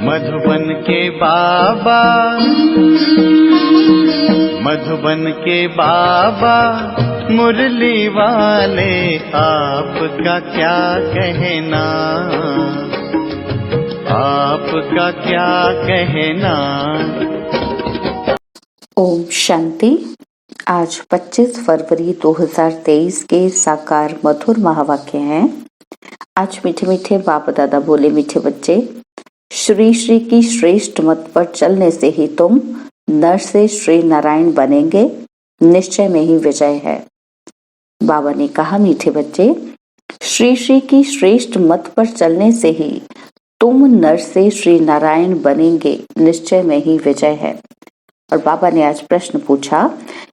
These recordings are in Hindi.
मधुबन के बाबा, मधुबन के बाबा मुरली वाले, आपका क्या कहना, आपका क्या कहना। ओम शांति। आज 25 फरवरी 2023 के साकार मधुर महावाक्य हैं। आज मीठे मीठे बाप दादा बोले, मीठे बच्चे, श्री श्री की श्रेष्ठ मत पर चलने से ही तुम नर से श्री नारायण बनेंगे, निश्चय में ही विजय है। बाबा ने कहा, मीठे बच्चे, श्री श्री की श्रेष्ठ मत पर चलने से ही तुम नर से श्री नारायण बनेंगे, निश्चय में ही विजय है। और बाबा ने आज प्रश्न पूछा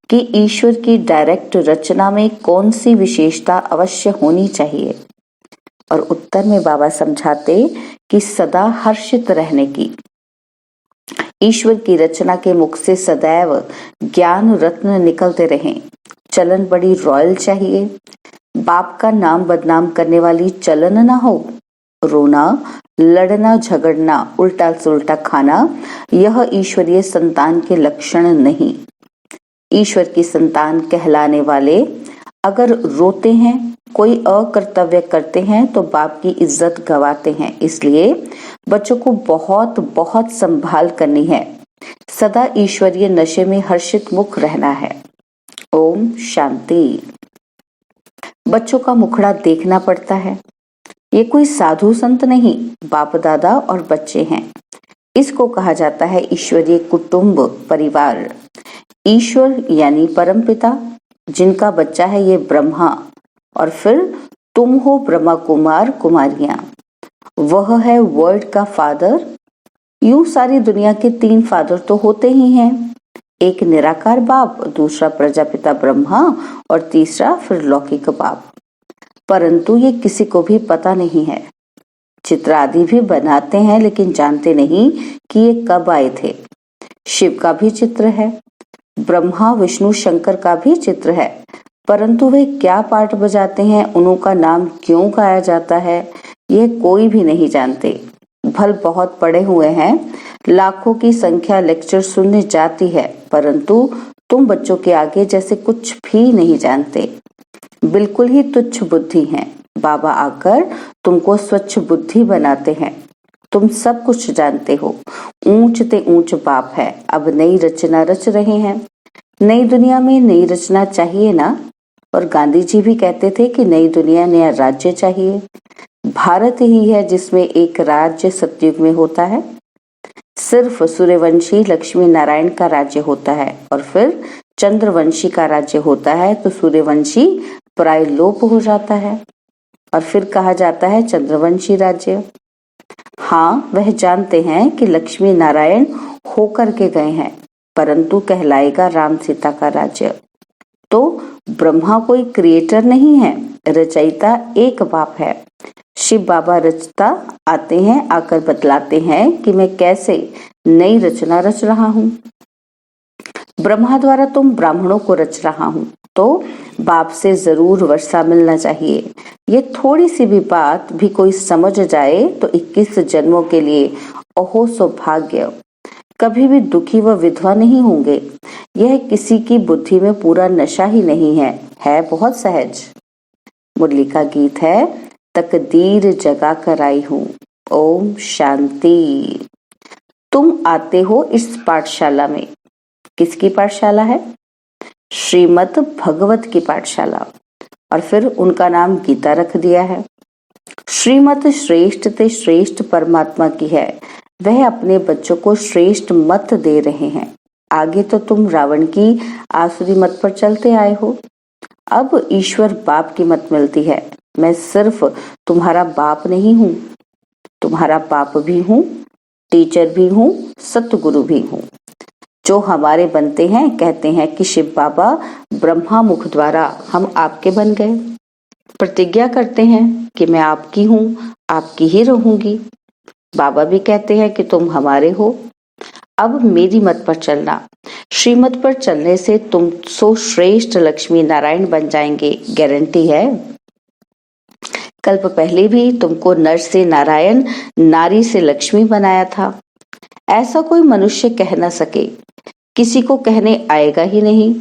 कि ईश्वर की डायरेक्ट रचना में कौन सी विशेषता अवश्य होनी चाहिए। और उत्तर में बाबा समझाते कि सदा हर्षित रहने की। ईश्वर की रचना के मुख से सदैव ज्ञान रत्न निकलते रहें। चलन बड़ी रॉयल चाहिए। बाप का नाम बदनाम करने वाली चलन ना हो। रोना, लड़ना, झगड़ना, उल्टा सुलटा खाना, यह ईश्वरीय संतान के लक्षण नहीं। ईश्वर की संतान कहलाने वाले अगर रोते हैं, कोई अकर्तव्य करते हैं तो बाप की इज्जत गवाते हैं। इसलिए बच्चों को बहुत बहुत संभाल करनी है। सदा ईश्वरीय नशे में हर्षित मुख रहना है। ओम शांति। बच्चों का मुखड़ा देखना पड़ता है। ये कोई साधु संत नहीं, बाप दादा और बच्चे हैं। इसको कहा जाता है ईश्वरीय कुटुंब, परिवार। ईश्वर यानी परमपिता, जिनका बच्चा है ये ब्रह्मा, और फिर तुम हो ब्रह्मा कुमार कुमारियां। वह है वर्ल्ड का फादर। यूं सारी दुनिया के 3 फादर तो होते ही हैं। एक निराकार बाप, दूसरा प्रजापिता ब्रह्मा और तीसरा फिर लौकिक बाप। परंतु ये किसी को भी पता नहीं है। चित्र आदि भी बनाते हैं लेकिन जानते नहीं कि ये कब आए थे। शिव का भी चित्र है, ब्रह्मा विष्णु शंकर का भी चित्र है, परंतु वे क्या पार्ट बजाते हैं, उनका नाम क्यों गाया जाता है, यह कोई भी नहीं जानते। भल बहुत पढ़े हुए हैं, लाखों की संख्या लेक्चर सुनने जाती है, परंतु तुम बच्चों के आगे जैसे कुछ भी नहीं जानते। बिल्कुल ही तुच्छ बुद्धि हैं। बाबा आकर तुमको स्वच्छ बुद्धि बनाते हैं। तुम सब कुछ जानते हो। ऊंच ते ऊंच बाप है। अब नई रचना रच रहे हैं। नई दुनिया में नई रचना चाहिए ना। और गांधी जी भी कहते थे कि नई दुनिया नया राज्य चाहिए। भारत ही है जिसमें एक राज्य सतयुग में होता है। सिर्फ सूर्यवंशी लक्ष्मी नारायण का राज्य होता है और फिर चंद्रवंशी का राज्य होता है, तो सूर्यवंशी प्राय लोप हो जाता है और फिर कहा जाता है चंद्रवंशी राज्य। हाँ, वह जानते हैं कि लक्ष्मी नारायण होकर के गए हैं, परंतु कहलाएगा राम सीता का राज्य। तो ब्रह्मा कोई क्रिएटर नहीं है, रचयिता एक बाप है। शिव बाबा रचता आते हैं, आकर बतलाते हैं कि मैं कैसे नई रचना रच रहा हूँ। ब्रह्मा द्वारा तुम ब्राह्मणों को रच रहा हूँ, तो बाप से जरूर वर्षा मिलना चाहिए। ये थोड़ी सी भी बात भी कोई समझ जाए तो 21 जन्मों के लिए अहो सौभाग्य। कभी भी दुखी व विधवा नहीं होंगे। यह किसी की बुद्धि में पूरा नशा ही नहीं है बहुत सहज। मुरली का गीत है, तकदीर जगा कर आई हूँ। ओम शांति। तुम आते हो इस पाठशाला में। किसकी पाठशाला है? श्रीमद् भगवत की पाठशाला। और फिर उनका नाम गीता रख दिया है। श्रीमत श्रेष्ठ ते श्रेष्ठ परमात्मा की है। वह अपने बच्चों को श्रेष्ठ मत दे रहे हैं। आगे तो तुम रावण की आसुरी मत पर चलते आए हो। अब ईश्वर बाप की मत मिलती है। मैं सिर्फ तुम्हारा बाप नहीं हूँ, तुम्हारा बाप भी हूँ, टीचर भी हूँ, सतगुरु भी हूँ। जो हमारे बनते हैं, कहते हैं कि शिव बाबा ब्रह्मा मुख द्वारा हम आपके बन गए। प्रतिज्ञा करते हैं कि मैं आपकी हूँ, आपकी ही रहूंगी। बाबा भी कहते हैं कि तुम हमारे हो। अब मेरी मत पर चलना। श्रीमत पर चलने से तुम सो श्रेष्ठ लक्ष्मी नारायण बन जाएंगे, गारंटी है। कल्प पहले भी तुमको नर से नारायण, नारी से लक्ष्मी बनाया था। ऐसा कोई मनुष्य कह न सके, किसी को कहने आएगा ही नहीं।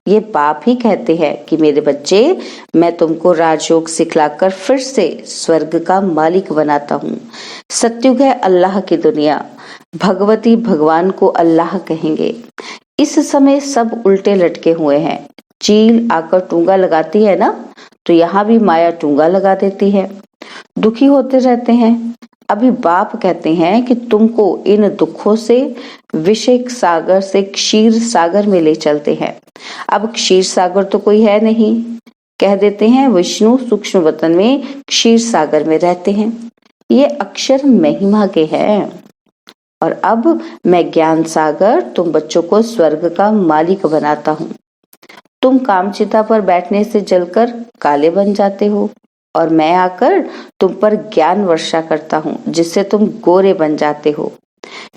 ये बाप ही कहते हैं कि मेरे बच्चे, मैं तुमको राजयोग सिखलाकर फिर से स्वर्ग का मालिक बनाता हूँ। सत्युग है अल्लाह की दुनिया, भगवती भगवान को अल्लाह कहेंगे। इस समय सब उल्टे लटके हुए हैं। चील आकर टूंगा लगाती है ना, तो यहाँ भी माया टूंगा लगा देती है। दुखी होते रहते हैं। अभी बाप कहते हैं कि तुमको इन दुखों से विषय सागर से क्षीर सागर में ले चलते हैं। अब क्षीर सागर तो कोई है नहीं, कह देते हैं विष्णु सूक्ष्म वतन में क्षीर सागर में रहते हैं। ये अक्षर महिमा के हैं। और अब मैं ज्ञान सागर तुम बच्चों को स्वर्ग का मालिक बनाता हूँ। तुम कामचिता पर बैठने से जलकर काले बन जाते हो, और मैं आकर तुम पर ज्ञान वर्षा करता हूँ, जिससे तुम गोरे बन जाते हो।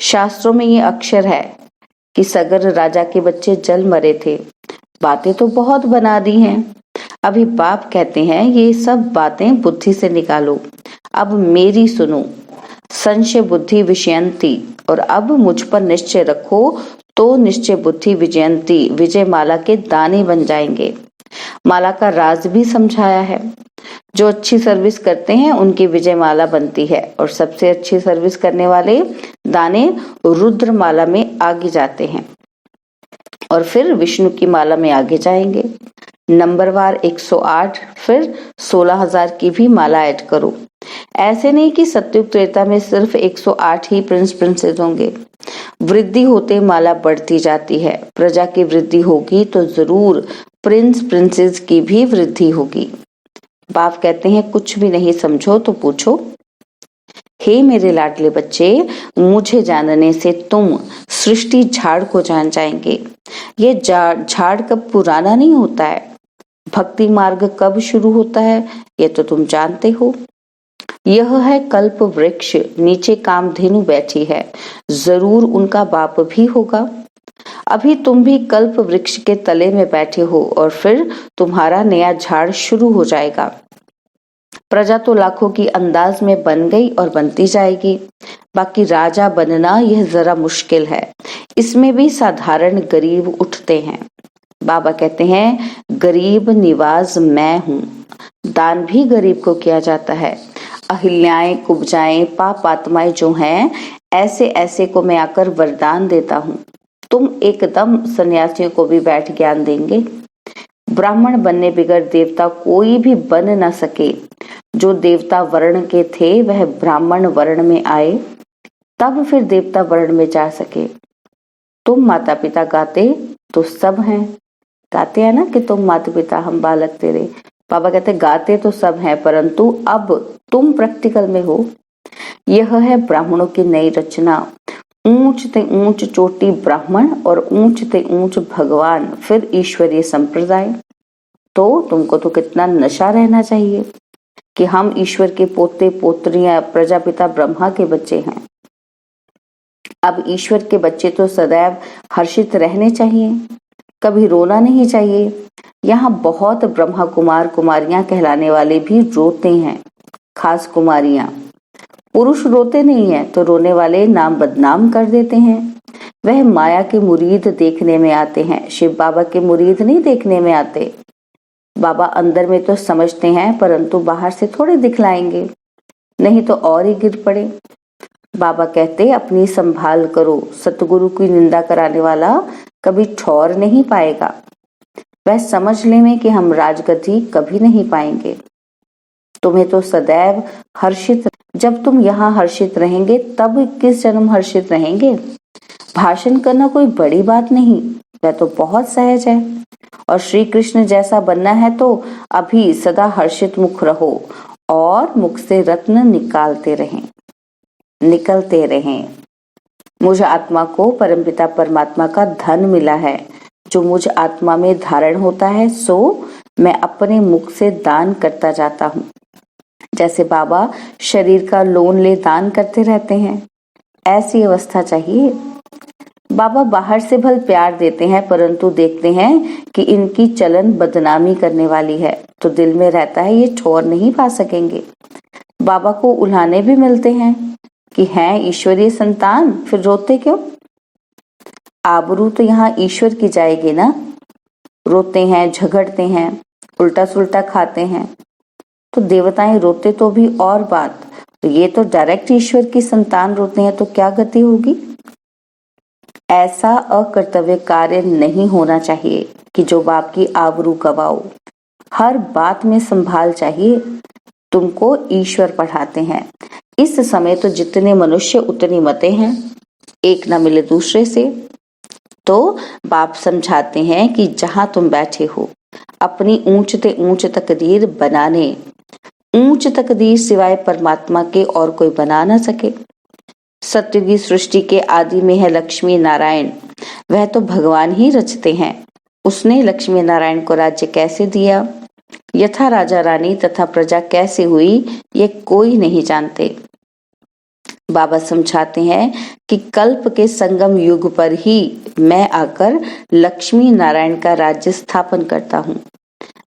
शास्त्रों में ये अक्षर है कि सगर राजा के बच्चे जल मरे थे। बातें तो बहुत बना दी हैं। अभी बाप कहते हैं ये सब बातें बुद्धि से निकालो, अब मेरी सुनो। संशय बुद्धि विषयंती, और अब मुझ पर निश्चय रखो तो निश्चय बुद्धि विजयंती, विजय माला के दाने बन जाएंगे। माला का राज भी समझाया है। जो अच्छी सर्विस करते हैं उनकी विजय माला बनती है, और सबसे अच्छी सर्विस करने वाले दाने रुद्र माला में आगे जाते हैं, और फिर विष्णु की माला में आगे जाएंगे। नंबरवार 108, फिर 16,000 की भी माला ऐड करो। ऐसे नहीं कि सत्युग त्रेता में सिर्फ 108 ही प्रिंस प्रिंसेस होंगे। वृद्धि होते माला बढ़ती जाती है। प्रजा की वृद्धि होगी तो जरूर प्रिंस प्रिंसेस की भी वृद्धि होगी। बाप कहते हैं कुछ भी नहीं समझो तो पूछो। हे मेरे लाडले बच्चे, मुझे जानने से तुम सृष्टि झाड़ को जान जाएंगे। ये झाड़ कब पुराना नहीं होता है, भक्ति मार्ग कब शुरू होता है ये तो तुम जानते हो। यह है कल्प वृक्ष, नीचे कामधेनु बैठी है, जरूर उनका बाप भी होगा। अभी तुम भी कल्प वृक्ष के तले में बैठे हो, और फिर तुम्हारा नया झाड़ शुरू हो जाएगा। प्रजा तो लाखों की अंदाज में बन गई और बनती जाएगी। बाकी राजा बनना यह जरा मुश्किल है, इसमें भी साधारण गरीब उठते हैं। बाबा कहते हैं गरीब निवाज मैं हूँ। दान भी गरीब को किया जाता है। अहिल्याएं, कुब्जाएं, पाप आत्माएं जो हैं, ऐसे ऐसे को मैं आकर वरदान देता हूँ। तुम एकदम सन्यासियों को भी बैठ ज्ञान देंगे। ब्राह्मण बनने बिगड़ देवता कोई भी बन न सके। जो देवता वर्ण के थे वह ब्राह्मण वर्ण में आए, तब फिर देवता वर्ण में जा सके। तुम माता पिता गाते तो सब हैं, गाते हैं ना कि तुम माता पिता हम बालक तेरे। बाबा कहते गाते तो सब हैं, परंतु अब तुम प्रैक्टिकल में हो। यह है ब्राह्मणों की नई रचना। ऊंच ते ऊंच चोटी ब्राह्मण और ऊंच ते ऊंच भगवान, फिर ईश्वरीय संप्रदाय। तो तुमको तो कितना नशा रहना चाहिए कि हम ईश्वर के पोते पोत्रियां, प्रजापिता ब्रह्मा के बच्चे हैं। अब ईश्वर के बच्चे तो सदैव हर्षित रहने चाहिए, कभी रोना नहीं चाहिए। यहाँ बहुत ब्रह्मा कुमार कुमारियां कहलाने वाले भी रोते हैं, खास कुमारियां। पुरुष रोते नहीं है तो रोने वाले नाम बदनाम कर देते हैं। वह माया के मुरीद देखने में आते हैं, शिव बाबा के मुरीद नहीं देखने में आते। बाबा अंदर में तो समझते हैं, परंतु बाहर से थोड़े दिखलाएंगे, नहीं तो और ही गिर पड़े। बाबा कहते अपनी संभाल करो। सतगुरु की निंदा कराने वाला कभी ठौर नहीं पाएगा। वह समझ लें कि हम राजगद्दी कभी नहीं पाएंगे। तुम्हें तो सदैव हर्षित, जब तुम यहाँ हर्षित रहेंगे तब किस जन्म हर्षित रहेंगे। भाषण करना कोई बड़ी बात नहीं, वह तो बहुत सहज है। और श्री कृष्ण जैसा बनना है तो अभी सदा हर्षित मुख रहो और मुख से रत्न निकलते रहें। मुझ आत्मा को परमपिता परमात्मा का धन मिला है, जो मुझ आत्मा में धारण होता है सो मैं अपने मुख से दान करता जाता हूँ। जैसे बाबा शरीर का लोन ले दान करते रहते हैं, ऐसी अवस्था चाहिए। बाबा बाहर से भल प्यार देते हैं, परंतु देखते हैं कि इनकी चलन बदनामी करने वाली है, तो दिल में रहता है ये छोड़ नहीं पा सकेंगे। बाबा को उल्हाने भी मिलते हैं कि हैं ईश्वरीय संतान, फिर रोते क्यों? आबरू तो यहाँ ईश्वर की जाएगी ना। रोते हैं, झगड़ते हैं, उल्टा सुल्टा खाते हैं, तो देवताएं रोते तो भी और बात, तो ये तो डायरेक्ट ईश्वर की संतान रोते हैं, तो क्या गति होगी? ऐसा अकर्तव्य कार्य नहीं होना चाहिए कि जो बाप की आबरू गवाओ। हर बात में संभाल चाहिए। तुमको ईश्वर पढ़ाते हैं। इस समय तो जितने मनुष्य उतनी मतें हैं, एक ना मिले दूसरे से। तो बाप समझाते हैं कि जहां तुम बैठे हो, अपनी ऊंच ते ऊंच तकदीर बनाने, ऊंच तकदीर सिवाय परमात्मा के और कोई बना ना सके। सत्य की सृष्टि के आदि में है लक्ष्मी नारायण, वह तो भगवान ही रचते हैं। उसने लक्ष्मी नारायण को राज्य कैसे दिया, यथा राजा रानी तथा प्रजा कैसे हुई, ये कोई नहीं जानते। बाबा समझाते हैं कि कल्प के संगम युग पर ही मैं आकर लक्ष्मी नारायण का राज्य स्थापन करता हूँ।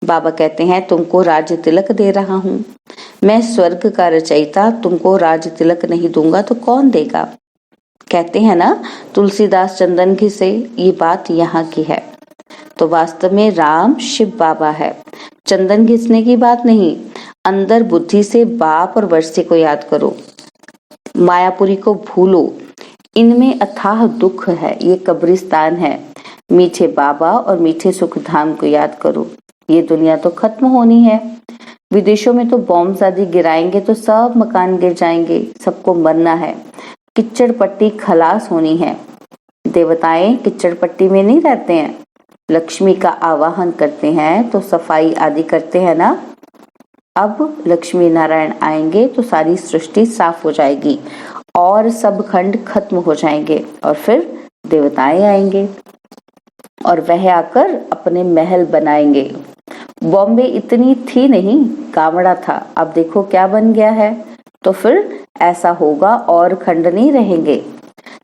बाबा कहते हैं तुमको राज्य तिलक दे रहा हूँ। मैं स्वर्ग का रचयिता तुमको राज्य तिलक नहीं दूंगा तो कौन देगा? कहते हैं ना तुलसीदास चंदन घिसे, ये बात यहाँ की है। तो वास्तव में राम शिव बाबा है, चंदन घिसने की बात नहीं। अंदर बुद्धि से बाप और वर्षे को याद करो, मायापुरी को भूलो। इनमें अथाह दुख है, ये कब्रिस्तान है। मीठे बाबा और मीठे सुख धाम को याद करो। ये दुनिया तो खत्म होनी है। विदेशों में तो बॉम्ब आदि गिराएंगे तो सब मकान गिर जाएंगे, सबको मरना है। किच्चड़ पट्टी खलास होनी है। देवताएं किच्चड़ पट्टी में नहीं रहते हैं। लक्ष्मी का आवाहन करते हैं तो सफाई आदि करते हैं ना। अब लक्ष्मी नारायण आएंगे तो सारी सृष्टि साफ हो जाएगी और सब खंड खत्म हो जाएंगे, और फिर देवताएं आएंगे और वह आकर अपने महल बनाएंगे। बॉम्बे इतनी थी नहीं, कावड़ा था, अब देखो क्या बन गया है। तो फिर ऐसा होगा और खंड नहीं रहेंगे।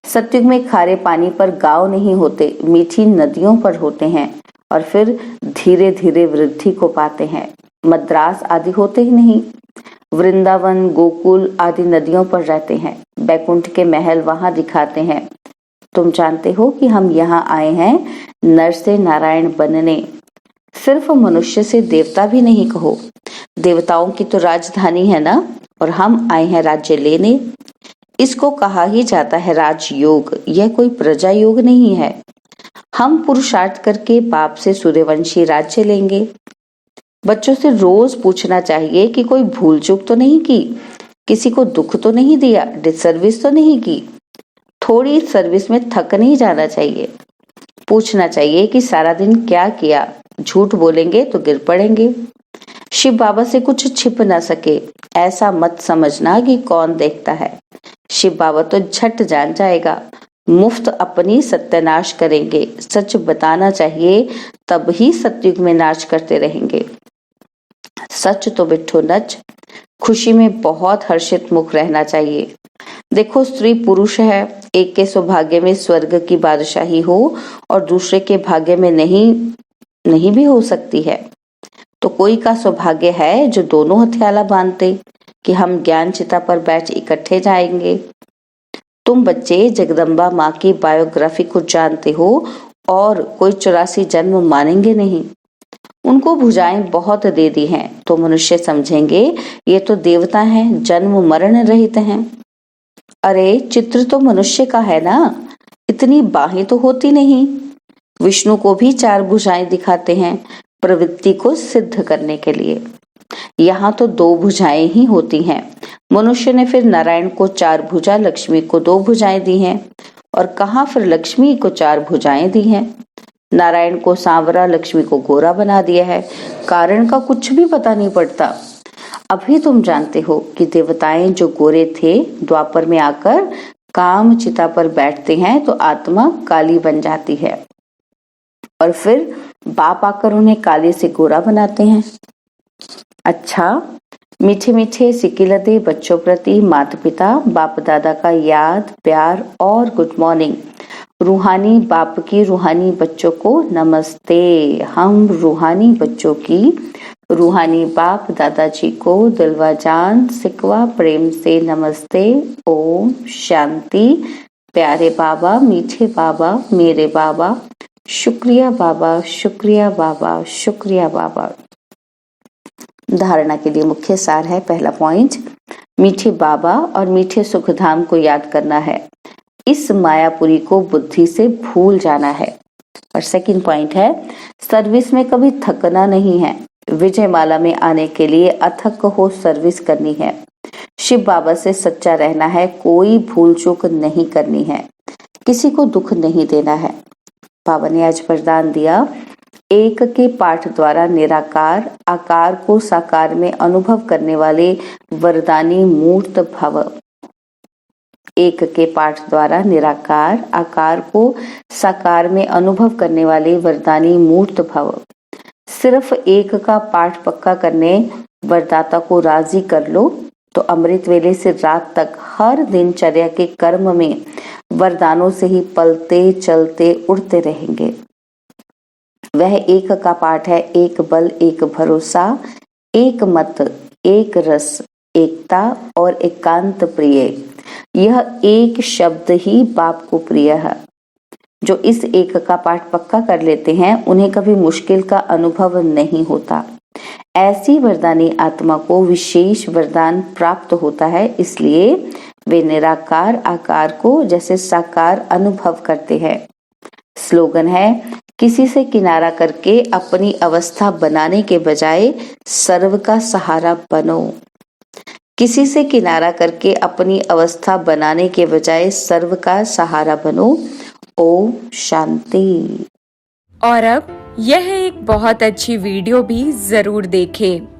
सतयुग में खारे पानी पर गांव नहीं होते, मीठी नदियों पर होते हैं, और फिर धीरे धीरे वृद्धि को पाते हैं। मद्रास आदि होते ही नहीं, वृंदावन गोकुल आदि नदियों पर रहते हैं। बैकुंठ के महल वहां दिखाते हैं। तुम जानते हो कि हम यहाँ आए हैं नर से नारायण बनने। सिर्फ मनुष्य से देवता भी नहीं कहो, देवताओं की तो राजधानी है ना, और हम आए हैं राज्य लेने। इसको कहा ही जाता है राजयोग, यह कोई प्रजा योग नहीं है। हम पुरुषार्थ करके बाप से सूर्यवंशी राज्य लेंगे। बच्चों से रोज पूछना चाहिए कि कोई भूल चूक तो नहीं की, किसी को दुख तो नहीं दिया, डिसर्विस तो नहीं की। थोड़ी सर्विस में थक नहीं जाना चाहिए। पूछना चाहिए कि सारा दिन क्या किया। झूठ बोलेंगे तो गिर पड़ेंगे। शिव बाबा से कुछ छिप ना सके, ऐसा मत समझना कि कौन देखता है। शिव बाबा तो झट जान जाएगा। मुफ्त अपनी सत्यानाश करेंगे। सच बताना चाहिए, तब ही सतयुग में नाच करते रहेंगे। सच तो बिट्ठो नच। खुशी में बहुत हर्षित मुख रहना चाहिए। देखो स्त्री पुरुष है, एक के सौभाग्य में स्वर्ग की बादशाही हो और दूसरे के भाग्य में नहीं भी हो सकती है। तो कोई का सौभाग्य है जो दोनों हथियाला बांधते कि हम ज्ञान चिता पर बैठ इकट्ठे जाएंगे। तुम बच्चे जगदम्बा माँ की बायोग्राफी को जानते हो और कोई 84 जन्म मानेंगे नहीं। उनको भुजाएं बहुत दे दी हैं, तो मनुष्य समझेंगे ये तो देवता हैं, जन्म मरण रहित हैं। अरे चित्र तो मनुष्य का है ना, इतनी बाहें तो होती नहीं। विष्णु को भी 4 भुजाएं दिखाते हैं प्रवृत्ति को सिद्ध करने के लिए। यहाँ तो 2 भुजाएं ही होती हैं। मनुष्य ने फिर नारायण को 4 भुजा, लक्ष्मी को 2 भुजाएं दी हैं। और कहाँ फिर लक्ष्मी को 4 भुजाएं दी हैं। नारायण को सांवरा, लक्ष्मी को गोरा बना दिया है। कारण का कुछ भी पता नहीं पड़ता। अभी तुम जानते हो कि देवताएं जो गोरे थे द्वापर में आकर काम चिता पर बैठते हैं तो आत्मा काली बन जाती है, और फिर बाप आकर उन्हें काले से गोरा बनाते हैं। अच्छा, मीठे मीठे सिकिलदे बच्चों प्रति माता पिता बाप दादा का याद प्यार और गुड मॉर्निंग रूहानी बाप की रूहानी बच्चों को नमस्ते। हम रूहानी बच्चों की रूहानी बाप दादाजी को दिलवा जान सिकवा प्रेम से नमस्ते। ओम शांति। प्यारे बाबा, मीठे बाबा, मेरे बाबा, शुक्रिया बाबा, शुक्रिया बाबा, शुक्रिया बाबा। धारणा के लिए मुख्य सार है, पहला पॉइंट, मीठे बाबा और मीठे सुखधाम को याद करना है। इस मायापुरी को बुद्धि से भूल जाना है। और सेकंड पॉइंट है, सर्विस में कभी थकना नहीं है। विजयमाला में आने के लिए अथक हो सर्विस करनी है। शिव बाबा से सच्चा रहना है, कोई भूल चूक नहीं करनी है, किसी को दुख नहीं देना है। बाबा ने आज वरदान दिया, एक के पाठ द्वारा निराकार आकार को साकार में अनुभव करने वाले वरदानी मूर्त भव। एक के पाठ द्वारा निराकार आकार को साकार में अनुभव करने वाले वरदानी मूर्त भव। सिर्फ एक का पाठ पक्का करने वरदाता को राजी कर लो तो अमृत वेले से रात तक हर दिनचर्या के कर्म में वरदानों से ही पलते चलते उड़ते रहेंगे। वह एक का पाठ है, एक बल, एक भरोसा, एक मत, एक रस, एकता और एकांत प्रिय। यह एक शब्द ही बाप को प्रिय है। जो इस एक का पाठ पक्का कर लेते हैं उन्हें कभी मुश्किल का अनुभव नहीं होता। ऐसी वरदानी आत्मा को विशेष वरदान प्राप्त होता है, इसलिए वे निराकार आकार को जैसे साकार अनुभव करते हैं। स्लोगन है, किसी से किनारा करके अपनी अवस्था बनाने के बजाय सर्व का सहारा बनो। किसी से किनारा करके अपनी अवस्था बनाने के बजाय सर्व का सहारा बनो। ओम शांति। और अब यह एक बहुत अच्छी वीडियो भी जरूर देखें।